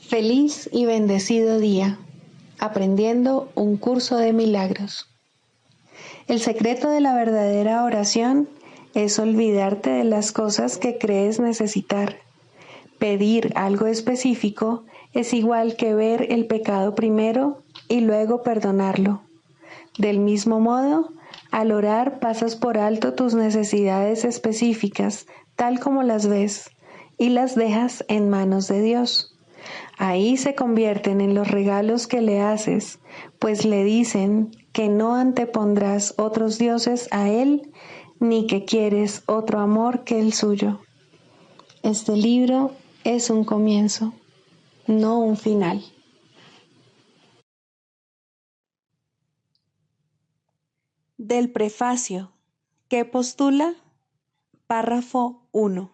Feliz y bendecido día, aprendiendo un curso de milagros. El secreto de la verdadera oración es olvidarte de las cosas que crees necesitar. Pedir algo específico es igual que ver el pecado primero y luego perdonarlo. Del mismo modo, al orar pasas por alto tus necesidades específicas, tal como las ves, y las dejas en manos de Dios. Ahí se convierten en los regalos que le haces, pues le dicen que no antepondrás otros dioses a Él, ni que quieres otro amor que el suyo. Este libro es un comienzo, no un final. Del prefacio, que postula, párrafo 1.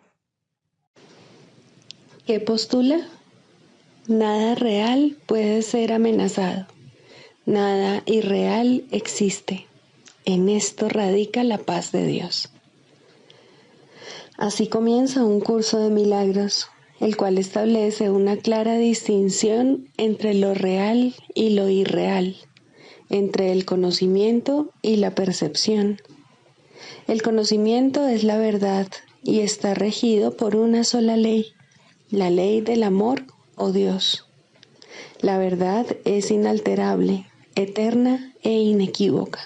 ¿Qué postula? Nada real puede ser amenazado. Nada irreal existe. En esto radica la paz de Dios. Así comienza un curso de milagros, el cual establece una clara distinción entre lo real y lo irreal, entre el conocimiento y la percepción. El conocimiento es la verdad y está regido por una sola ley, la ley del amor o Dios. La verdad es inalterable, eterna e inequívoca.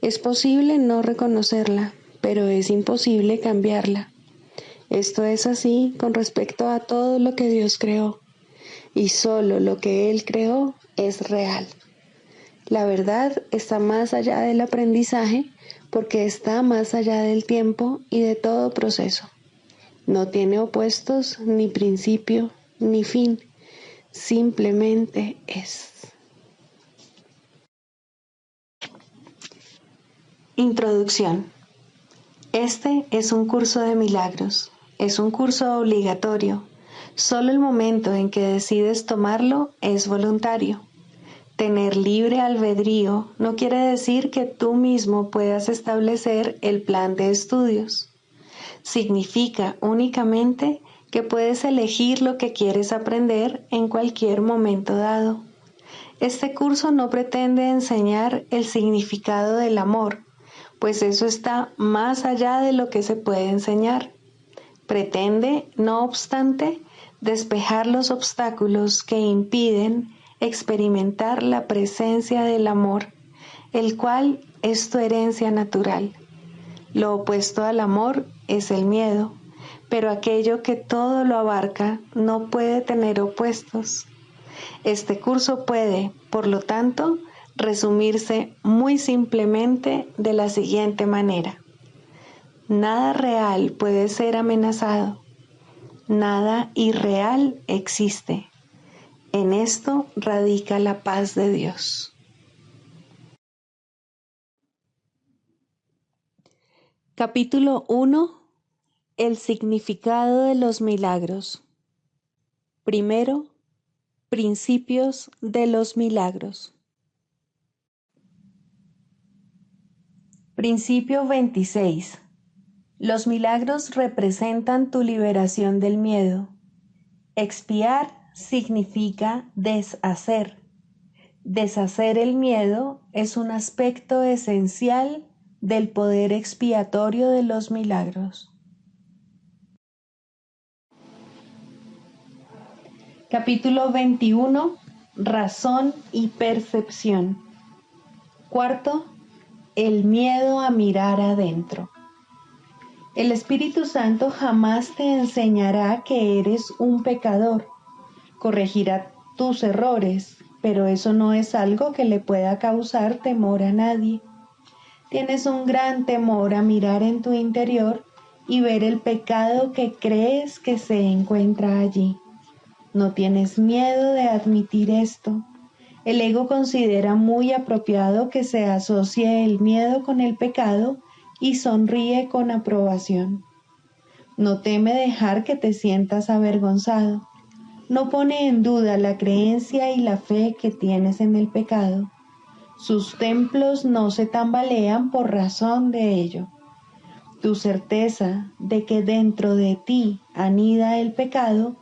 Es posible no reconocerla, pero es imposible cambiarla. Esto es así con respecto a todo lo que Dios creó, y solo lo que Él creó es real. La verdad está más allá del aprendizaje porque está más allá del tiempo y de todo proceso. No tiene opuestos, ni principio, ni fin. Simplemente es. Introducción. Este es un curso de milagros. Es un curso obligatorio. Solo el momento en que decides tomarlo es voluntario. Tener libre albedrío no quiere decir que tú mismo puedas establecer el plan de estudios. Significa únicamente que puedes elegir lo que quieres aprender en cualquier momento dado. Este curso no pretende enseñar el significado del amor, pues eso está más allá de lo que se puede enseñar. Pretende, no obstante, despejar los obstáculos que impiden experimentar la presencia del amor, el cual es tu herencia natural. Lo opuesto al amor es el miedo, pero aquello que todo lo abarca no puede tener opuestos. Este curso puede, por lo tanto, resumirse muy simplemente de la siguiente manera. Nada real puede ser amenazado. Nada irreal existe. En esto radica la paz de Dios. Capítulo 1. El significado de los milagros. Primero, principios de los milagros. Principio 26. Los milagros representan tu liberación del miedo. Expiar significa deshacer. Deshacer el miedo es un aspecto esencial del poder expiatorio de los milagros. Capítulo 21. Razón y percepción. Cuarto, el miedo a mirar adentro. El Espíritu Santo jamás te enseñará que eres un pecador. Corregirá tus errores, pero eso no es algo que le pueda causar temor a nadie. Tienes un gran temor a mirar en tu interior y ver el pecado que crees que se encuentra allí. No tienes miedo de admitir esto. El ego considera muy apropiado que se asocie el miedo con el pecado y sonríe con aprobación. No teme dejar que te sientas avergonzado. No pone en duda la creencia y la fe que tienes en el pecado. Sus templos no se tambalean por razón de ello. Tu certeza de que dentro de ti anida el pecado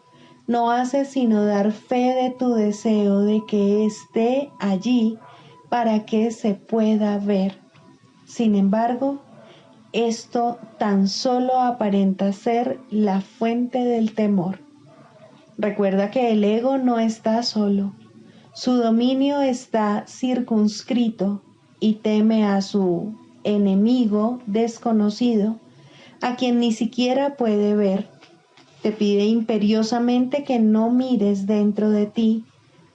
no hace sino dar fe de tu deseo de que esté allí para que se pueda ver. Sin embargo, esto tan solo aparenta ser la fuente del temor. Recuerda que el ego no está solo. Su dominio está circunscrito y teme a su enemigo desconocido, a quien ni siquiera puede ver. Te pide imperiosamente que no mires dentro de ti,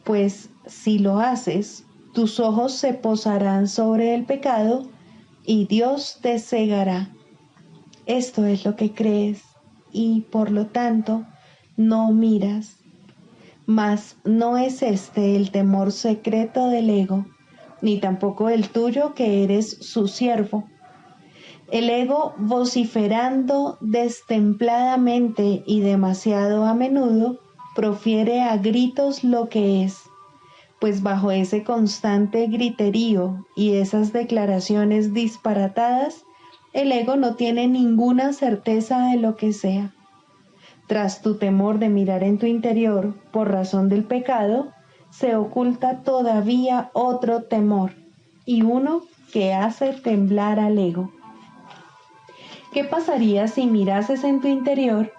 pues si lo haces, tus ojos se posarán sobre el pecado y Dios te cegará. Esto es lo que crees y por lo tanto no miras. Mas no es este el temor secreto del ego, ni tampoco el tuyo que eres su siervo. El ego, vociferando destempladamente y demasiado a menudo, profiere a gritos lo que es, pues bajo ese constante griterío y esas declaraciones disparatadas, el ego no tiene ninguna certeza de lo que sea. Tras tu temor de mirar en tu interior por razón del pecado, se oculta todavía otro temor, y uno que hace temblar al ego. ¿Qué pasaría si mirases en tu interior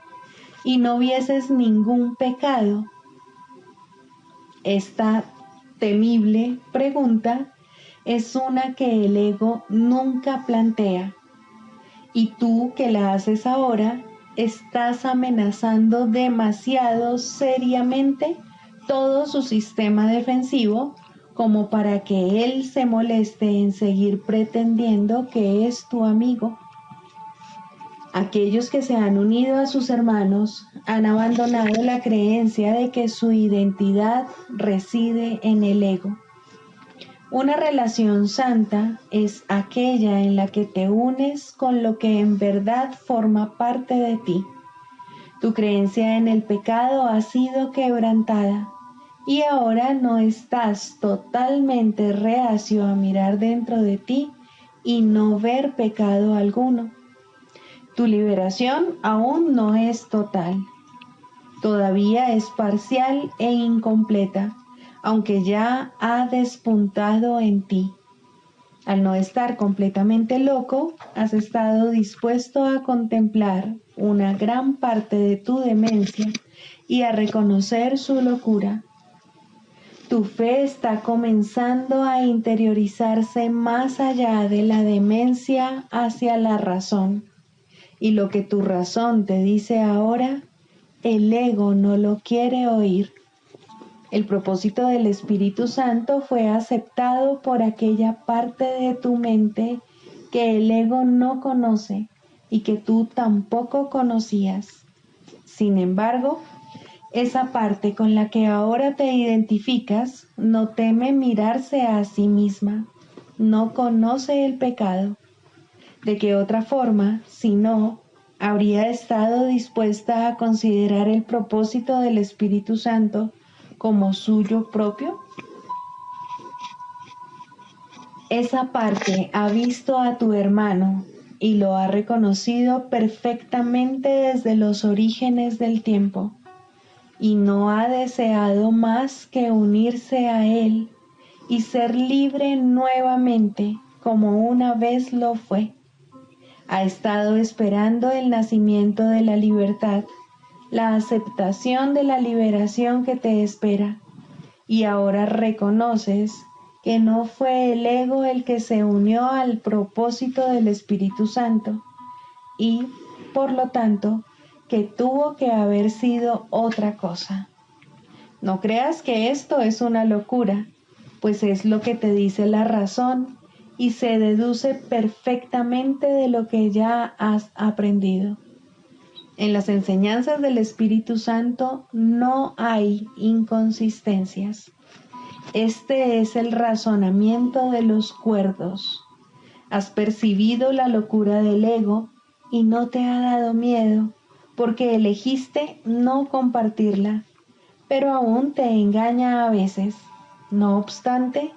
y no vieses ningún pecado? Esta temible pregunta es una que el ego nunca plantea, y tú que la haces ahora estás amenazando demasiado seriamente todo su sistema defensivo como para que él se moleste en seguir pretendiendo que es tu amigo. Aquellos que se han unido a sus hermanos han abandonado la creencia de que su identidad reside en el ego. Una relación santa es aquella en la que te unes con lo que en verdad forma parte de ti. Tu creencia en el pecado ha sido quebrantada y ahora no estás totalmente reacio a mirar dentro de ti y no ver pecado alguno. Tu liberación aún no es total. Todavía es parcial e incompleta, aunque ya ha despuntado en ti. Al no estar completamente loco, has estado dispuesto a contemplar una gran parte de tu demencia y a reconocer su locura. Tu fe está comenzando a interiorizarse más allá de la demencia hacia la razón. Y lo que tu razón te dice ahora, el ego no lo quiere oír. El propósito del Espíritu Santo fue aceptado por aquella parte de tu mente que el ego no conoce y que tú tampoco conocías. Sin embargo, esa parte con la que ahora te identificas no teme mirarse a sí misma, no conoce el pecado. ¿De qué otra forma, si no, habría estado dispuesta a considerar el propósito del Espíritu Santo como suyo propio? Esa parte ha visto a tu hermano y lo ha reconocido perfectamente desde los orígenes del tiempo, y no ha deseado más que unirse a él y ser libre nuevamente como una vez lo fue. Ha estado esperando el nacimiento de la libertad, la aceptación de la liberación que te espera, y ahora reconoces que no fue el ego el que se unió al propósito del Espíritu Santo, y, por lo tanto, que tuvo que haber sido otra cosa. No creas que esto es una locura, pues es lo que te dice la razón y se deduce perfectamente de lo que ya has aprendido. En las enseñanzas del Espíritu Santo no hay inconsistencias. Este es el razonamiento de los cuerdos. Has percibido la locura del ego y no te ha dado miedo, porque elegiste no compartirla, pero aún te engaña a veces. No obstante,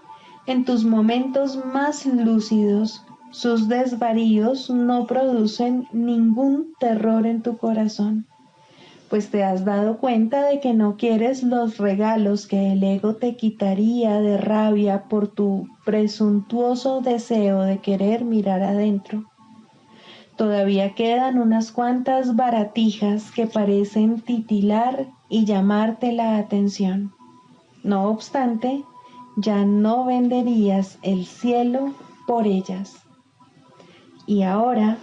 en tus momentos más lúcidos, sus desvaríos no producen ningún terror en tu corazón, pues te has dado cuenta de que no quieres los regalos que el ego te quitaría de rabia por tu presuntuoso deseo de querer mirar adentro. Todavía quedan unas cuantas baratijas que parecen titilar y llamarte la atención. No obstante, ya no venderías el cielo por ellas. Y ahora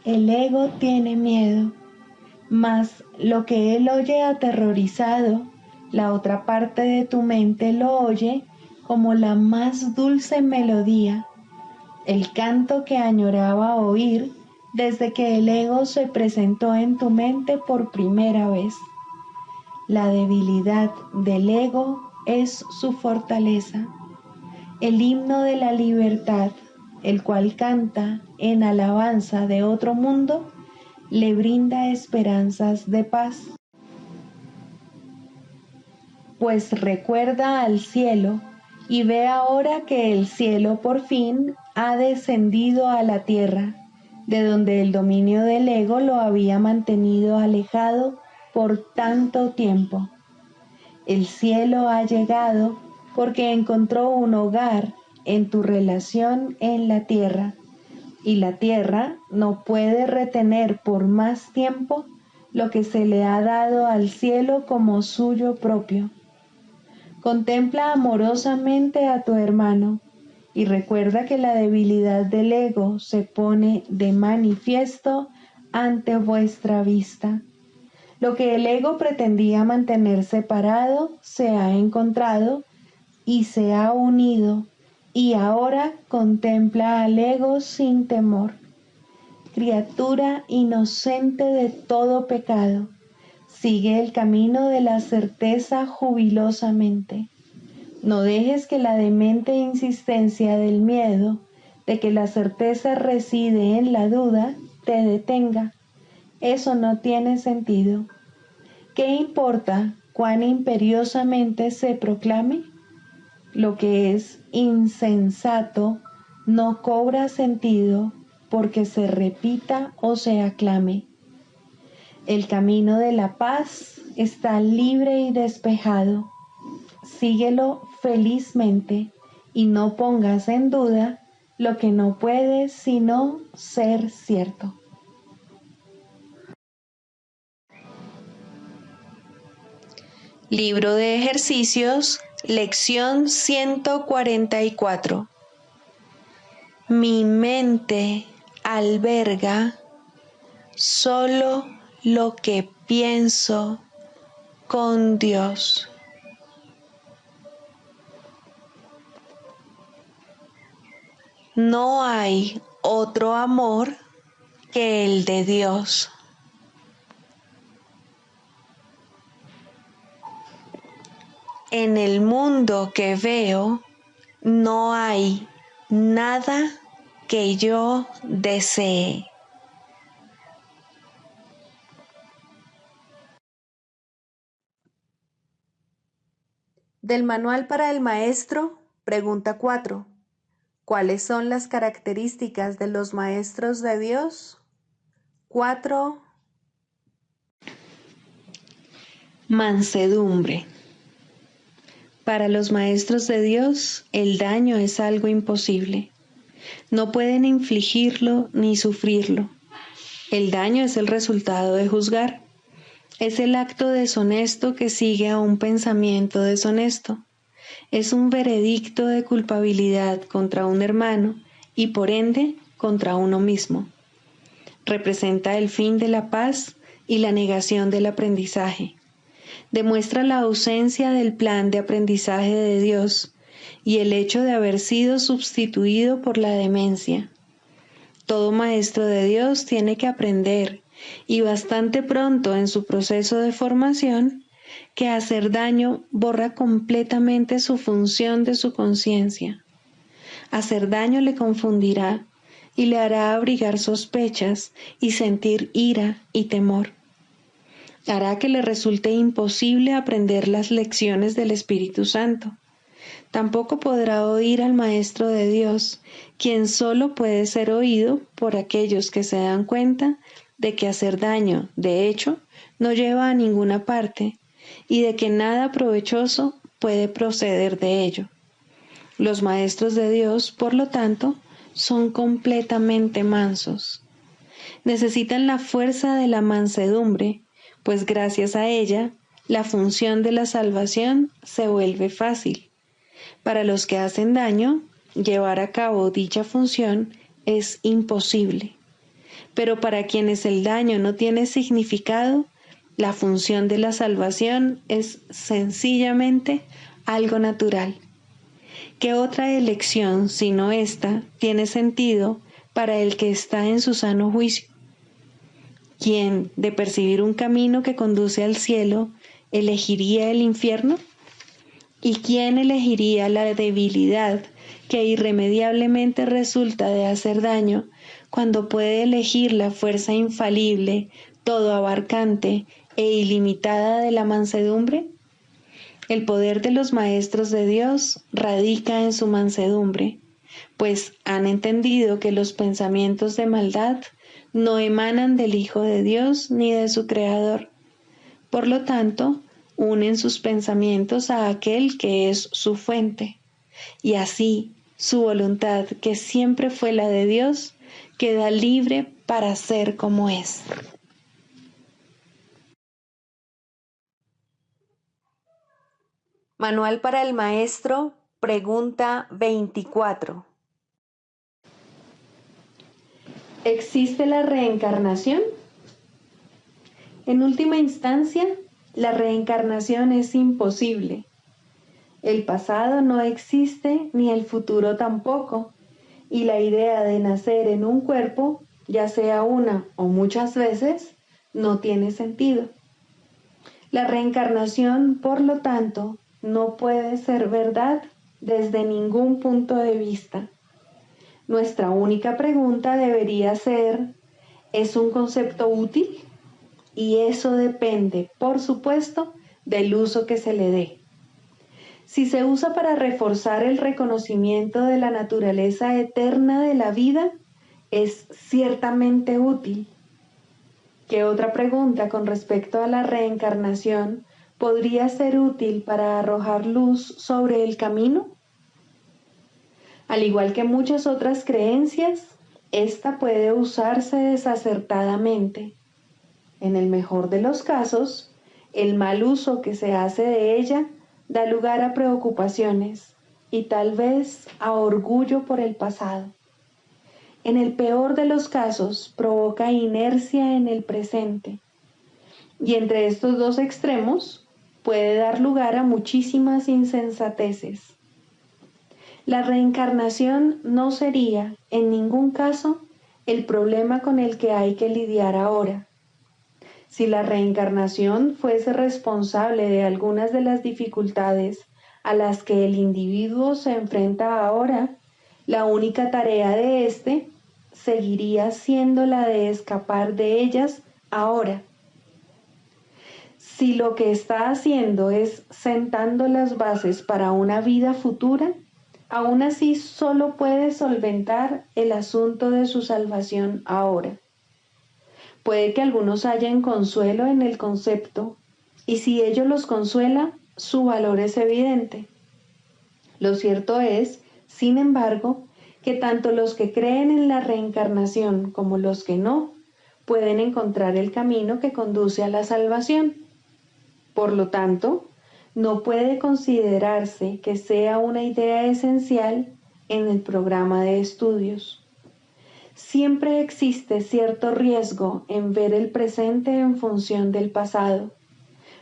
el ego tiene miedo, mas lo que él oye aterrorizado, la otra parte de tu mente lo oye como la más dulce melodía, el canto que añoraba oír desde que el ego se presentó en tu mente por primera vez. La debilidad del ego es su fortaleza, el himno de la libertad, el cual canta en alabanza de otro mundo, le brinda esperanzas de paz. Pues recuerda al cielo y ve ahora que el cielo por fin ha descendido a la tierra, de donde el dominio del ego lo había mantenido alejado por tanto tiempo. El cielo ha llegado porque encontró un hogar en tu relación en la tierra, y la tierra no puede retener por más tiempo lo que se le ha dado al cielo como suyo propio. Contempla amorosamente a tu hermano y recuerda que la debilidad del ego se pone de manifiesto ante vuestra vista. Lo que el ego pretendía mantener separado se ha encontrado y se ha unido, y ahora contempla al ego sin temor. Criatura inocente de todo pecado, sigue el camino de la certeza jubilosamente. No dejes que la demente insistencia del miedo, de que la certeza reside en la duda, te detenga. Eso no tiene sentido. ¿Qué importa cuán imperiosamente se proclame? Lo que es insensato no cobra sentido porque se repita o se aclame. El camino de la paz está libre y despejado. Síguelo felizmente y no pongas en duda lo que no puede sino ser cierto. Libro de ejercicios, lección 144. Mi mente alberga solo lo que pienso con Dios. No hay otro amor que el de Dios. En el mundo que veo, no hay nada que yo desee. Del Manual para el Maestro, pregunta 4. ¿Cuáles son las características de los maestros de Dios? 4. Mansedumbre. Para los maestros de Dios, el daño es algo imposible. No pueden infligirlo ni sufrirlo. El daño es el resultado de juzgar. Es el acto deshonesto que sigue a un pensamiento deshonesto. Es un veredicto de culpabilidad contra un hermano y por ende contra uno mismo. Representa el fin de la paz y la negación del aprendizaje. Demuestra la ausencia del plan de aprendizaje de Dios y el hecho de haber sido sustituido por la demencia. Todo maestro de Dios tiene que aprender, y bastante pronto en su proceso de formación, que hacer daño borra completamente su función de su conciencia. Hacer daño le confundirá y le hará abrigar sospechas y sentir ira y temor. Hará que le resulte imposible aprender las lecciones del Espíritu Santo. Tampoco podrá oír al Maestro de Dios, quien solo puede ser oído por aquellos que se dan cuenta de que hacer daño, de hecho, no lleva a ninguna parte y de que nada provechoso puede proceder de ello. Los maestros de Dios, por lo tanto, son completamente mansos. Necesitan la fuerza de la mansedumbre, pues gracias a ella, la función de la salvación se vuelve fácil. Para los que hacen daño, llevar a cabo dicha función es imposible. Pero para quienes el daño no tiene significado, la función de la salvación es sencillamente algo natural. ¿Qué otra elección sino esta tiene sentido para el que está en su sano juicio? ¿Quién, de percibir un camino que conduce al cielo, elegiría el infierno? ¿Y quién elegiría la debilidad que irremediablemente resulta de hacer daño cuando puede elegir la fuerza infalible, todo abarcante e ilimitada de la mansedumbre? El poder de los maestros de Dios radica en su mansedumbre, pues han entendido que los pensamientos de maldad no emanan del Hijo de Dios ni de su Creador. Por lo tanto, unen sus pensamientos a aquel que es su fuente, y así su voluntad, que siempre fue la de Dios, queda libre para ser como es. Manual para el Maestro, pregunta 24. ¿Existe la reencarnación? En última instancia, la reencarnación es imposible. El pasado no existe ni el futuro tampoco, y la idea de nacer en un cuerpo, ya sea una o muchas veces, no tiene sentido. La reencarnación, por lo tanto, no puede ser verdad desde ningún punto de vista. Nuestra única pregunta debería ser, ¿es un concepto útil? Y eso depende, por supuesto, del uso que se le dé. Si se usa para reforzar el reconocimiento de la naturaleza eterna de la vida, es ciertamente útil. ¿Qué otra pregunta con respecto a la reencarnación podría ser útil para arrojar luz sobre el camino? Al igual que muchas otras creencias, esta puede usarse desacertadamente. En el mejor de los casos, el mal uso que se hace de ella da lugar a preocupaciones y tal vez a orgullo por el pasado. En el peor de los casos, provoca inercia en el presente. Y entre estos dos extremos, puede dar lugar a muchísimas insensateces. La reencarnación no sería, en ningún caso, el problema con el que hay que lidiar ahora. Si la reencarnación fuese responsable de algunas de las dificultades a las que el individuo se enfrenta ahora, la única tarea de éste seguiría siendo la de escapar de ellas ahora. Si lo que está haciendo es sentando las bases para una vida futura, aún así solo puede solventar el asunto de su salvación ahora. Puede que algunos hallen consuelo en el concepto, y si ello los consuela, su valor es evidente. Lo cierto es, sin embargo, que tanto los que creen en la reencarnación como los que no, pueden encontrar el camino que conduce a la salvación. Por lo tanto, no puede considerarse que sea una idea esencial en el programa de estudios. Siempre existe cierto riesgo en ver el presente en función del pasado,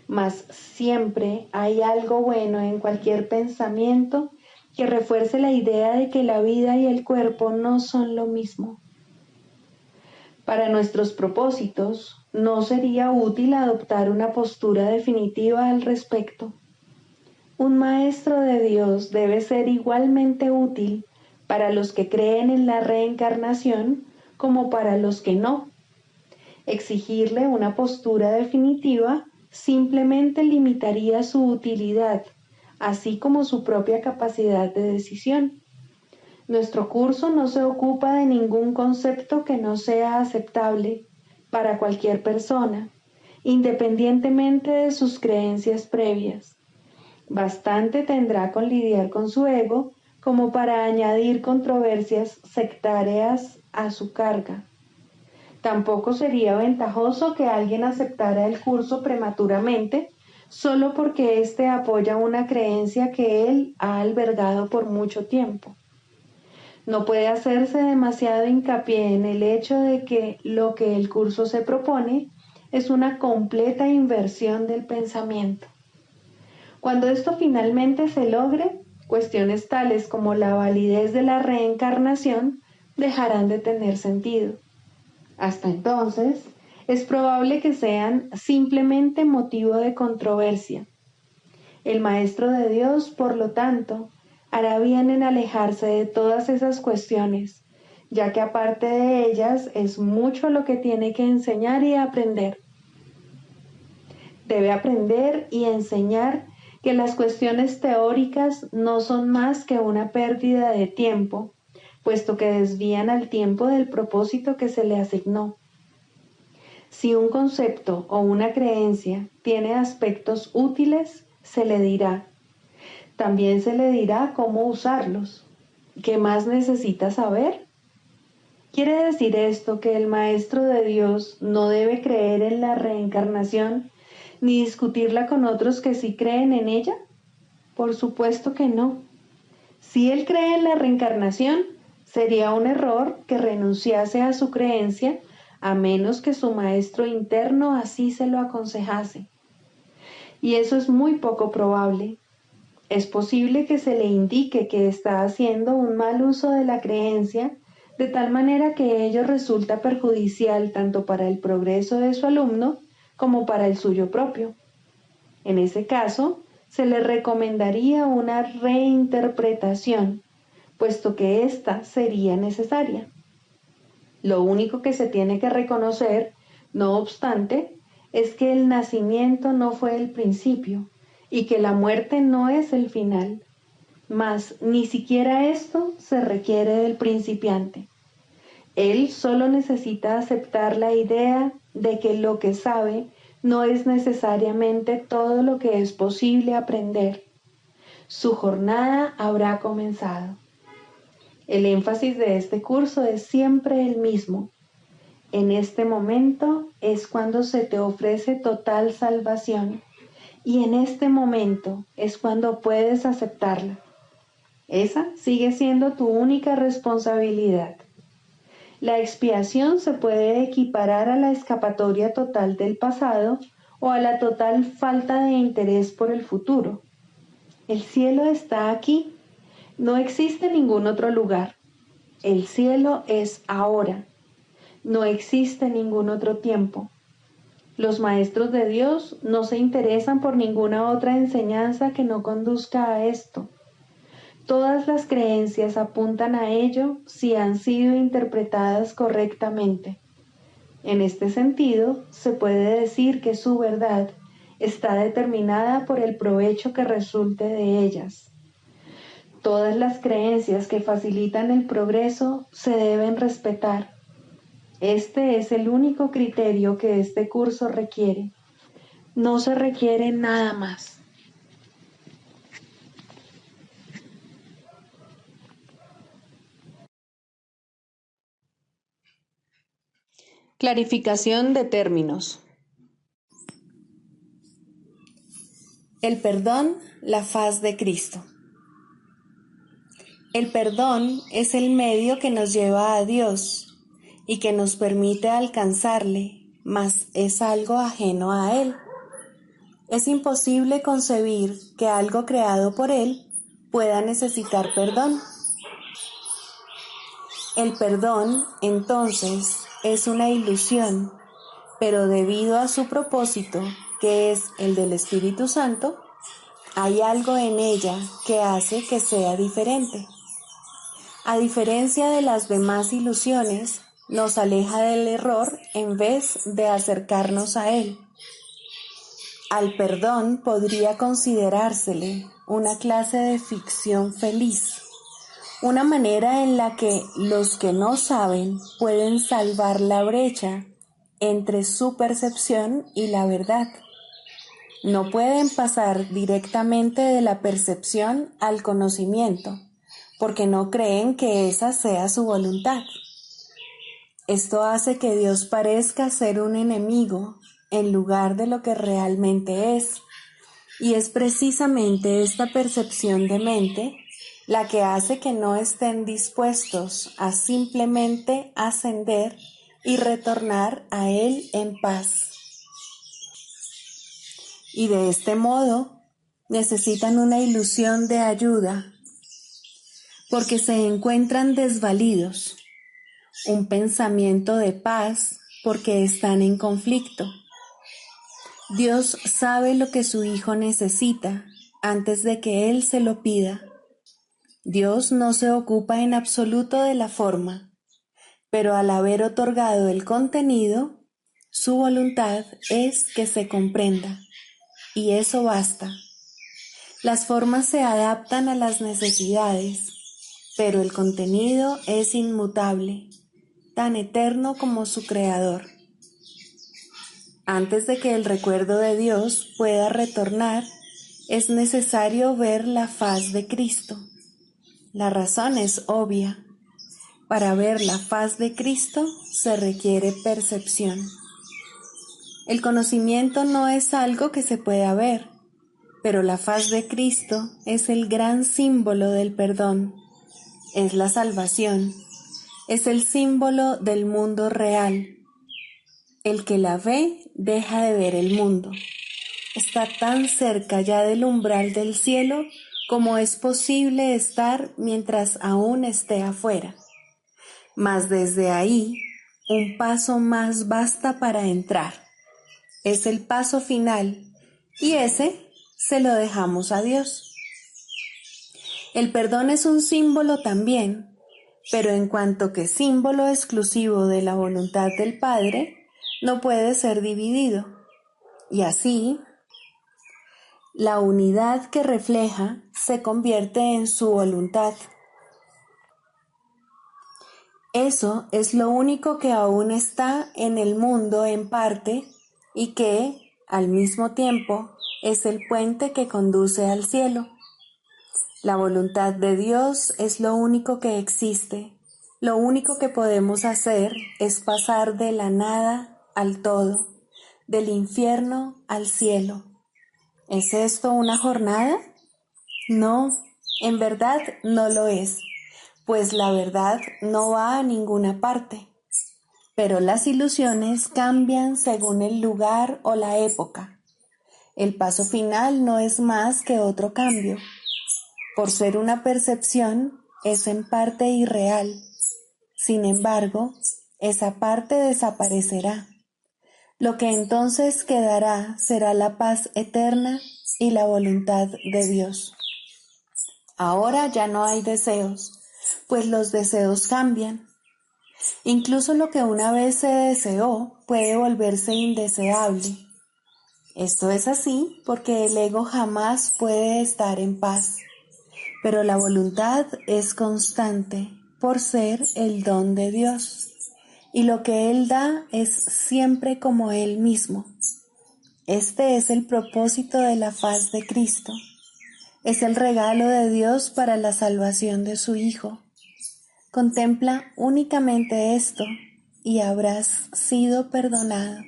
mas siempre hay algo bueno en cualquier pensamiento que refuerce la idea de que la vida y el cuerpo no son lo mismo. Para nuestros propósitos, no sería útil adoptar una postura definitiva al respecto. Un maestro de Dios debe ser igualmente útil para los que creen en la reencarnación como para los que no. Exigirle una postura definitiva simplemente limitaría su utilidad, así como su propia capacidad de decisión. Nuestro curso no se ocupa de ningún concepto que no sea aceptable para cualquier persona, independientemente de sus creencias previas. Bastante tendrá con lidiar con su ego como para añadir controversias sectarias a su carga. Tampoco sería ventajoso que alguien aceptara el curso prematuramente solo porque éste apoya una creencia que él ha albergado por mucho tiempo. No puede hacerse demasiado hincapié en el hecho de que lo que el curso se propone es una completa inversión del pensamiento. Cuando esto finalmente se logre, cuestiones tales como la validez de la reencarnación dejarán de tener sentido. Hasta entonces, es probable que sean simplemente motivo de controversia. El Maestro de Dios, por lo tanto, hará bien en alejarse de todas esas cuestiones, ya que aparte de ellas es mucho lo que tiene que enseñar y aprender. Debe aprender y enseñar que las cuestiones teóricas no son más que una pérdida de tiempo, puesto que desvían al tiempo del propósito que se le asignó. Si un concepto o una creencia tiene aspectos útiles, se le dirá. También se le dirá cómo usarlos. ¿Qué más necesita saber? ¿Quiere decir esto que el Maestro de Dios no debe creer en la reencarnación ni discutirla con otros que sí creen en ella? Por supuesto que no. Si él cree en la reencarnación, sería un error que renunciase a su creencia a menos que su maestro interno así se lo aconsejase. Y eso es muy poco probable. Es posible que se le indique que está haciendo un mal uso de la creencia, de tal manera que ello resulta perjudicial tanto para el progreso de su alumno como para el suyo propio. En ese caso, se le recomendaría una reinterpretación, puesto que ésta sería necesaria. Lo único que se tiene que reconocer, no obstante, es que el nacimiento no fue el principio y que la muerte no es el final, mas ni siquiera esto se requiere del principiante. Él solo necesita aceptar la idea de que lo que sabe no es necesariamente todo lo que es posible aprender. Su jornada habrá comenzado. El énfasis de este curso es siempre el mismo. En este momento es cuando se te ofrece total salvación y en este momento es cuando puedes aceptarla. Esa sigue siendo tu única responsabilidad. La expiación se puede equiparar a la escapatoria total del pasado o a la total falta de interés por el futuro. El cielo está aquí. No existe ningún otro lugar. El cielo es ahora. No existe ningún otro tiempo. Los maestros de Dios no se interesan por ninguna otra enseñanza que no conduzca a esto. Todas las creencias apuntan a ello si han sido interpretadas correctamente. En este sentido, se puede decir que su verdad está determinada por el provecho que resulte de ellas. Todas las creencias que facilitan el progreso se deben respetar. Este es el único criterio que este curso requiere. No se requiere nada más. Clarificación de términos. El perdón, la faz de Cristo. El perdón es el medio que nos lleva a Dios y que nos permite alcanzarle, mas es algo ajeno a Él. Es imposible concebir que algo creado por Él pueda necesitar perdón. El perdón, entonces, es una ilusión, pero debido a su propósito, que es el del Espíritu Santo, hay algo en ella que hace que sea diferente. A diferencia de las demás ilusiones, nos aleja del error en vez de acercarnos a él. Al perdón podría considerársele una clase de ficción feliz, una manera en la que los que no saben pueden salvar la brecha entre su percepción y la verdad. No pueden pasar directamente de la percepción al conocimiento, porque no creen que esa sea su voluntad. Esto hace que Dios parezca ser un enemigo en lugar de lo que realmente es. Y es precisamente esta percepción de mente la que hace que no estén dispuestos a simplemente ascender y retornar a Él en paz. Y de este modo necesitan una ilusión de ayuda porque se encuentran desvalidos, un pensamiento de paz porque están en conflicto. Dios sabe lo que su Hijo necesita antes de que Él se lo pida. Dios no se ocupa en absoluto de la forma, pero al haber otorgado el contenido, su voluntad es que se comprenda, y eso basta. Las formas se adaptan a las necesidades, pero el contenido es inmutable, tan eterno como su creador. Antes de que el recuerdo de Dios pueda retornar, es necesario ver la faz de Cristo. La razón es obvia. Para ver la faz de Cristo se requiere percepción. El conocimiento no es algo que se pueda ver, pero la faz de Cristo es el gran símbolo del perdón, es la salvación, es el símbolo del mundo real. El que la ve deja de ver el mundo. Está tan cerca ya del umbral del cielo como es posible estar mientras aún esté afuera. Mas desde ahí, un paso más basta para entrar. Es el paso final, y ese se lo dejamos a Dios. El perdón es un símbolo también, pero en cuanto que símbolo exclusivo de la voluntad del Padre, no puede ser dividido. Y así, la unidad que refleja se convierte en su voluntad. Eso es lo único que aún está en el mundo en parte y que, al mismo tiempo, es el puente que conduce al cielo. La voluntad de Dios es lo único que existe. Lo único que podemos hacer es pasar de la nada al todo, del infierno al cielo. ¿Es esto una jornada? No, en verdad no lo es, pues la verdad no va a ninguna parte. Pero las ilusiones cambian según el lugar o la época. El paso final no es más que otro cambio. Por ser una percepción, es en parte irreal. Sin embargo, esa parte desaparecerá. Lo que entonces quedará será la paz eterna y la voluntad de Dios. Ahora ya no hay deseos, pues los deseos cambian. Incluso lo que una vez se deseó puede volverse indeseable. Esto es así porque el ego jamás puede estar en paz, pero la voluntad es constante por ser el don de Dios, y lo que Él da es siempre como Él mismo. Este es el propósito de la faz de Cristo. Es el regalo de Dios para la salvación de su Hijo. Contempla únicamente esto y habrás sido perdonado.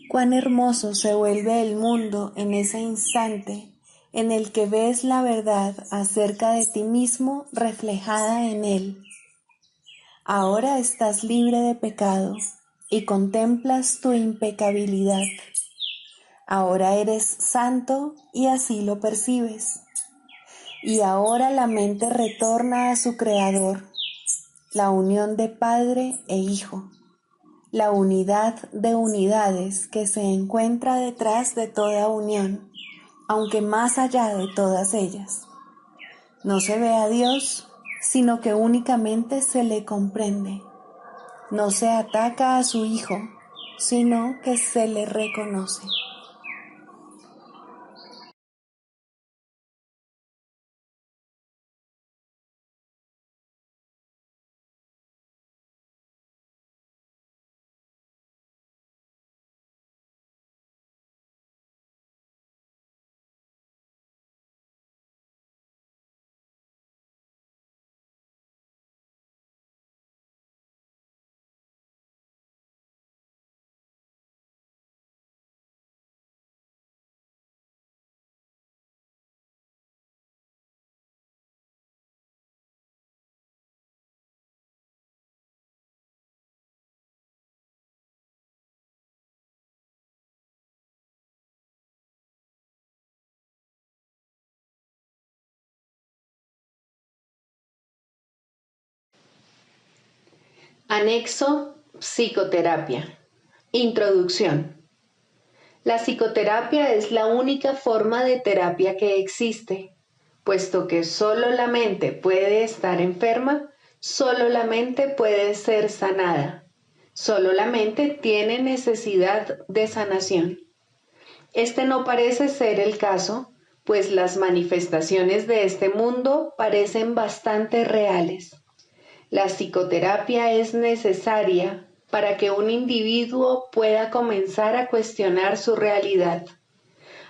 Cuán hermoso se vuelve el mundo en ese instante en el que ves la verdad acerca de ti mismo reflejada en él. Ahora estás libre de pecado y contemplas tu impecabilidad. Ahora eres santo y así lo percibes. Y ahora la mente retorna a su Creador, la unión de Padre e Hijo, la unidad de unidades que se encuentra detrás de toda unión, aunque más allá de todas ellas. No se ve a Dios, sino que únicamente se le comprende. No se ataca a su Hijo, sino que se le reconoce. Anexo Psicoterapia. Introducción. La psicoterapia es la única forma de terapia que existe, puesto que solo la mente puede estar enferma, solo la mente puede ser sanada, solo la mente tiene necesidad de sanación. Este no parece ser el caso, pues las manifestaciones de este mundo parecen bastante reales. La psicoterapia es necesaria para que un individuo pueda comenzar a cuestionar su realidad.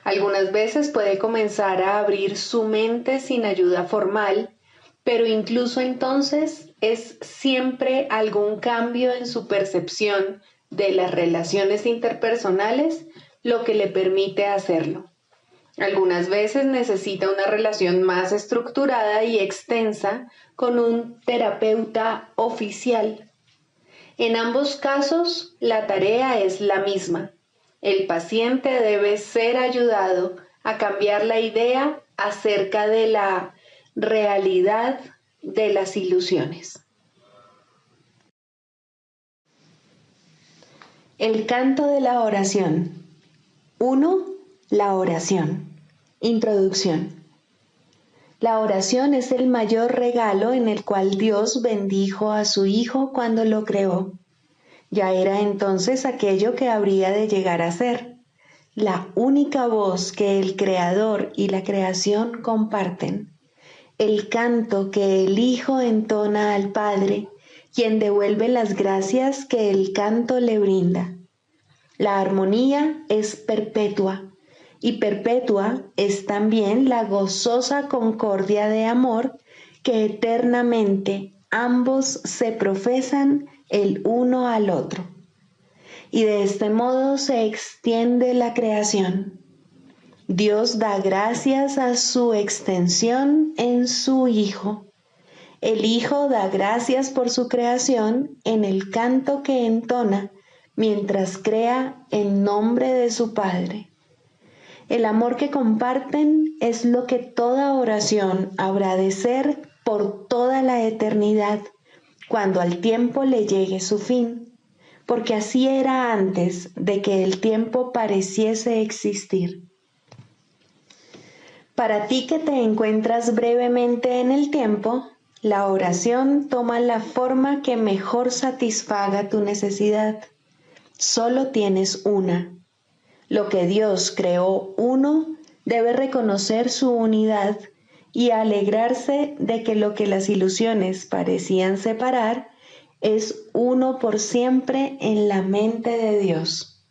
Algunas veces puede comenzar a abrir su mente sin ayuda formal, pero incluso entonces es siempre algún cambio en su percepción de las relaciones interpersonales lo que le permite hacerlo. Algunas veces necesita una relación más estructurada y extensa con un terapeuta oficial. En ambos casos, la tarea es la misma. El paciente debe ser ayudado a cambiar la idea acerca de la realidad de las ilusiones. El canto de la oración. 1. La oración. Introducción. La oración es el mayor regalo en el cual Dios bendijo a su Hijo cuando lo creó. Ya era entonces aquello que habría de llegar a ser, la única voz que el Creador y la creación comparten, el canto que el Hijo entona al Padre, quien devuelve las gracias que el canto le brinda. La armonía es perpetua, y perpetua es también la gozosa concordia de amor que eternamente ambos se profesan el uno al otro. Y de este modo se extiende la creación. Dios da gracias a su extensión en su Hijo. El Hijo da gracias por su creación en el canto que entona mientras crea en nombre de su Padre. El amor que comparten es lo que toda oración habrá de ser por toda la eternidad, cuando al tiempo le llegue su fin, porque así era antes de que el tiempo pareciese existir. Para ti que te encuentras brevemente en el tiempo, la oración toma la forma que mejor satisfaga tu necesidad. Solo tienes una. Lo que Dios creó uno debe reconocer su unidad y alegrarse de que lo que las ilusiones parecían separar es uno por siempre en la mente de Dios.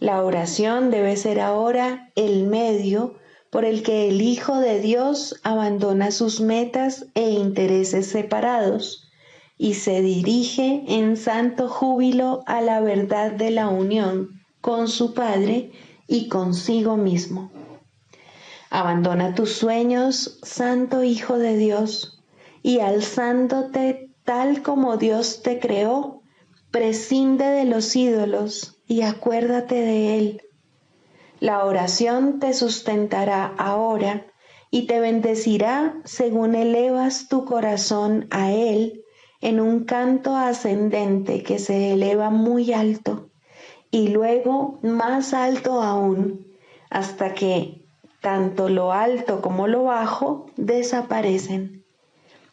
La oración debe ser ahora el medio por el que el Hijo de Dios abandona sus metas e intereses separados y se dirige en santo júbilo a la verdad de la unión con su Padre y consigo mismo. Abandona tus sueños, Santo Hijo de Dios, y alzándote tal como Dios te creó, prescinde de los ídolos y acuérdate de Él. La oración te sustentará ahora y te bendecirá según elevas tu corazón a Él en un canto ascendente que se eleva muy alto y luego más alto aún, hasta que tanto lo alto como lo bajo desaparecen.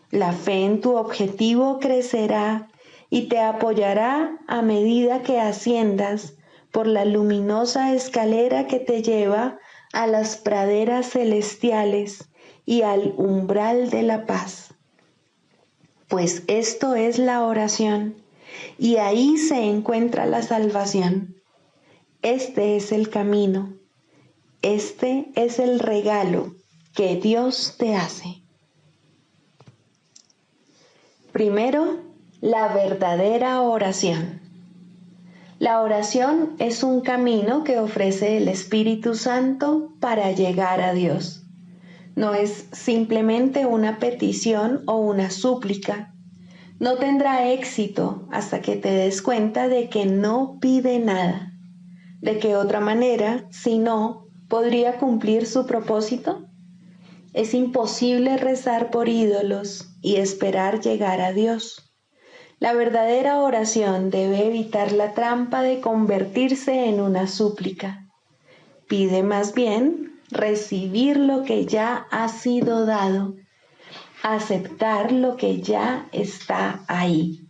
La fe en tu objetivo crecerá y te apoyará a medida que asciendas por la luminosa escalera que te lleva a las praderas celestiales y al umbral de la paz. Pues esto es la oración, y ahí se encuentra la salvación. Este es el camino, este es el regalo que Dios te hace. Primero, la verdadera oración. La oración es un camino que ofrece el Espíritu Santo para llegar a Dios. No es simplemente una petición o una súplica. No tendrá éxito hasta que te des cuenta de que no pide nada. ¿De qué otra manera, si no, podría cumplir su propósito? Es imposible rezar por ídolos y esperar llegar a Dios. La verdadera oración debe evitar la trampa de convertirse en una súplica. Pide más bien recibir lo que ya ha sido dado, aceptar lo que ya está ahí.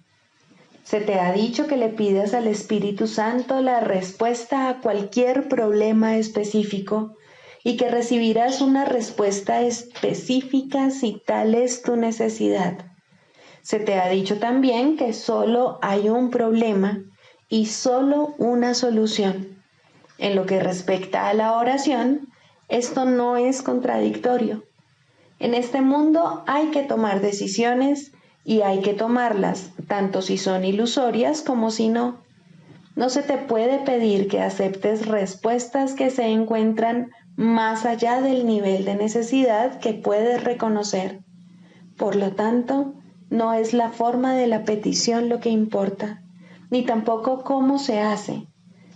Se te ha dicho que le pidas al Espíritu Santo la respuesta a cualquier problema específico y que recibirás una respuesta específica si tal es tu necesidad. Se te ha dicho también que solo hay un problema y solo una solución. En lo que respecta a la oración, esto no es contradictorio. En este mundo hay que tomar decisiones y hay que tomarlas, tanto si son ilusorias como si no. No se te puede pedir que aceptes respuestas que se encuentran más allá del nivel de necesidad que puedes reconocer. Por lo tanto, no es la forma de la petición lo que importa, ni tampoco cómo se hace.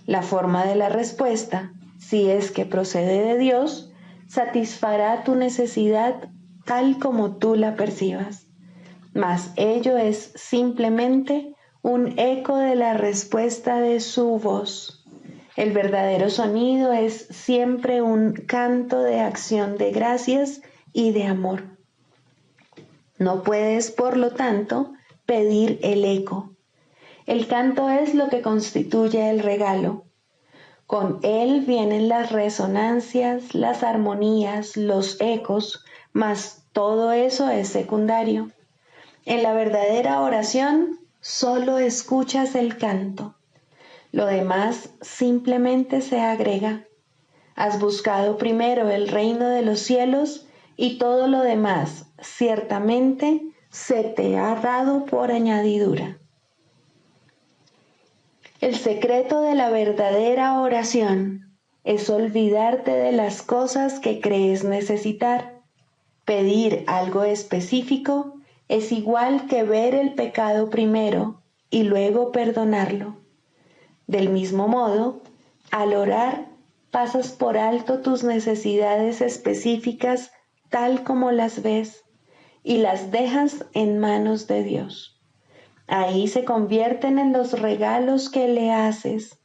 La forma de la respuesta, si es que procede de Dios, satisfará tu necesidad tal como tú la percibas. Mas ello es simplemente un eco de la respuesta de su voz. El verdadero sonido es siempre un canto de acción de gracias y de amor. No puedes, por lo tanto, pedir el eco. El canto es lo que constituye el regalo. Con él vienen las resonancias, las armonías, los ecos, mas todo eso es secundario. En la verdadera oración solo escuchas el canto. Lo demás simplemente se agrega. Has buscado primero el reino de los cielos y todo lo demás ciertamente se te ha dado por añadidura. El secreto de la verdadera oración es olvidarte de las cosas que crees necesitar. Pedir algo específico es igual que ver el pecado primero y luego perdonarlo. Del mismo modo, al orar, pasas por alto tus necesidades específicas tal como las ves y las dejas en manos de Dios. Ahí se convierten en los regalos que le haces,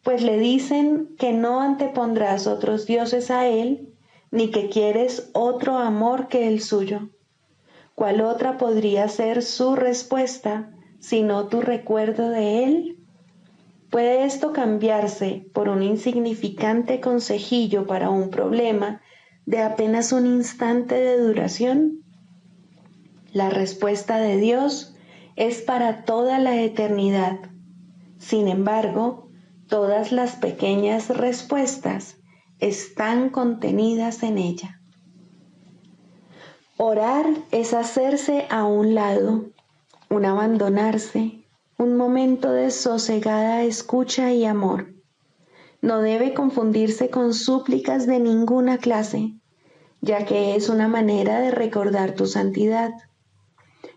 pues le dicen que no antepondrás otros dioses a Él, ni que quieres otro amor que el suyo. ¿Cuál otra podría ser su respuesta, sino tu recuerdo de Él? ¿Puede esto cambiarse por un insignificante consejillo para un problema de apenas un instante de duración? La respuesta de Dios es para toda la eternidad. Sin embargo, todas las pequeñas respuestas están contenidas en ella. Orar es hacerse a un lado, un abandonarse, un momento de sosegada escucha y amor. No debe confundirse con súplicas de ninguna clase, ya que es una manera de recordar tu santidad.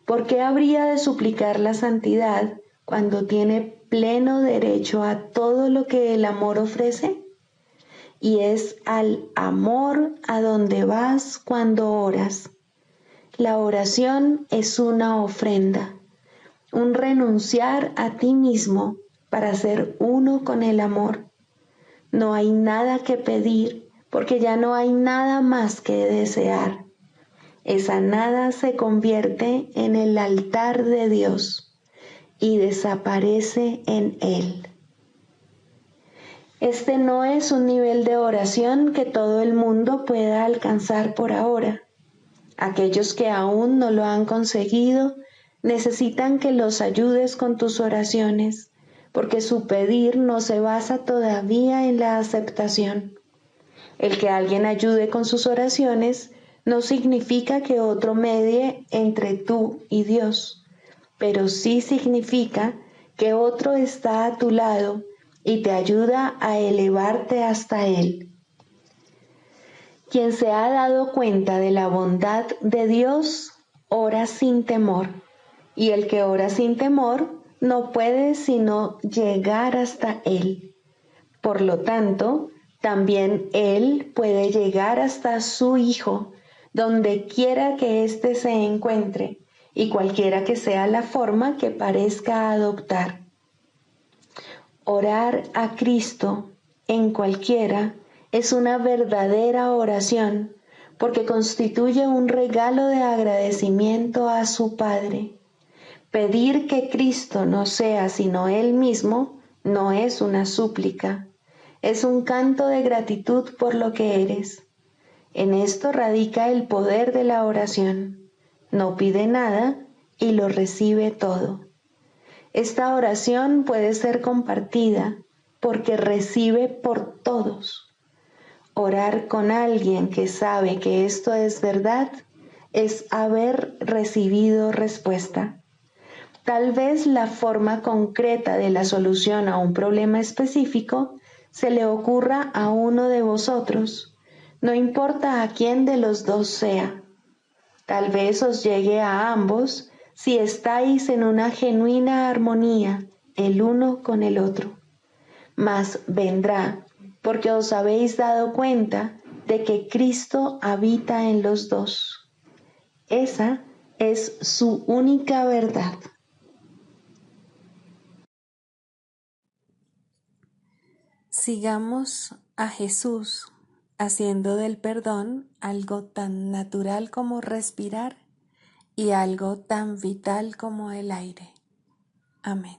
¿Por qué habría de suplicar la santidad cuando tiene pleno derecho a todo lo que el amor ofrece? Y es al amor a donde vas cuando oras. La oración es una ofrenda, un renunciar a ti mismo para ser uno con el amor. No hay nada que pedir porque ya no hay nada más que desear. Esa nada se convierte en el altar de Dios y desaparece en él. Este no es un nivel de oración que todo el mundo pueda alcanzar por ahora. Aquellos que aún no lo han conseguido necesitan que los ayudes con tus oraciones, porque su pedir no se basa todavía en la aceptación. El que alguien ayude con sus oraciones no significa que otro medie entre tú y Dios, pero sí significa que otro está a tu lado y te ayuda a elevarte hasta Él. Quien se ha dado cuenta de la bondad de Dios, ora sin temor, y el que ora sin temor no puede sino llegar hasta Él. Por lo tanto, también Él puede llegar hasta su Hijo, donde quiera que éste se encuentre, y cualquiera que sea la forma que parezca adoptar. Orar a Cristo en cualquiera es una verdadera oración porque constituye un regalo de agradecimiento a su Padre. Pedir que Cristo no sea sino Él mismo no es una súplica, es un canto de gratitud por lo que eres. En esto radica el poder de la oración. No pide nada y lo recibe todo. Esta oración puede ser compartida porque recibe por todos. Orar con alguien que sabe que esto es verdad es haber recibido respuesta. Tal vez la forma concreta de la solución a un problema específico se le ocurra a uno de vosotros, no importa a quién de los dos sea. Tal vez os llegue a ambos si estáis en una genuina armonía el uno con el otro. Mas vendrá porque os habéis dado cuenta de que Cristo habita en los dos. Esa es su única verdad. Sigamos a Jesús haciendo del perdón algo tan natural como respirar y algo tan vital como el aire. Amén.